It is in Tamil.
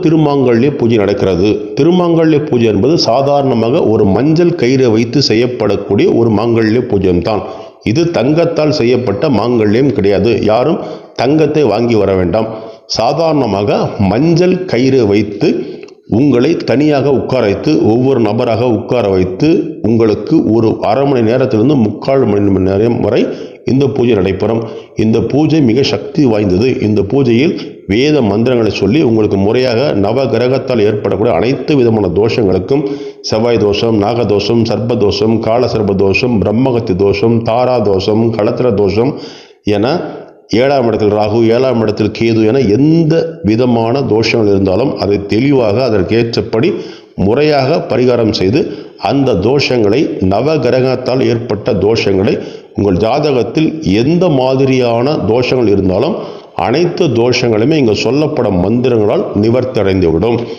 திருமாங்கல்ய பூஜை நடக்கிறது. திருமாங்கல்ய பூஜை என்பது சாதாரணமாக ஒரு மஞ்சள் கயிறை வைத்து செய்யப்படக்கூடிய ஒரு மாங்கல்ய பூஜையும் தான். இது தங்கத்தால் செய்யப்பட்ட மாங்கல்யம் கிடையாது. யாரும் தங்கத்தை வாங்கி வர வேண்டாம். சாதாரணமாக மஞ்சள் கயிறு வைத்து உங்களை தனியாக உட்கார வைத்து ஒவ்வொரு நபராக உட்கார வைத்து உங்களுக்கு ஒரு அரை மணி நேரத்திலிருந்து 3/4 மணி நேரம் வரை இந்த பூஜை நடைபெறும். இந்த பூஜை மிக சக்தி வாய்ந்தது. இந்த பூஜையில் வேத மந்திரங்களை சொல்லி உங்களுக்கு முறையாக நவ கிரகத்தால் ஏற்படக்கூடிய அனைத்து விதமான தோஷங்களுக்கும், செவ்வாய் தோஷம், நாகதோஷம், சர்ப்பதோஷம், கால சர்ப்ப தோஷம், பிரம்மகத்தி தோஷம், தாரா தோஷம், களத்திர தோஷம் என 7ஆம் இடத்தில் ராகு, 7ஆம் இடத்தில் கேது என எந்த விதமான தோஷங்கள் இருந்தாலும் அதை தெளிவாக அதற்கேற்றபடி முறையாக பரிகாரம் செய்து அந்த தோஷங்களை நவ கிரகத்தால் ஏற்பட்ட தோஷங்களை உங்கள் ஜாதகத்தில் எந்த மாதிரியான தோஷங்கள் இருந்தாலும் அனைத்து தோஷங்களுமே இங்கு சொல்லப்படும் மந்திரங்களால் நிவர்த்தி அடைந்துவிடும்.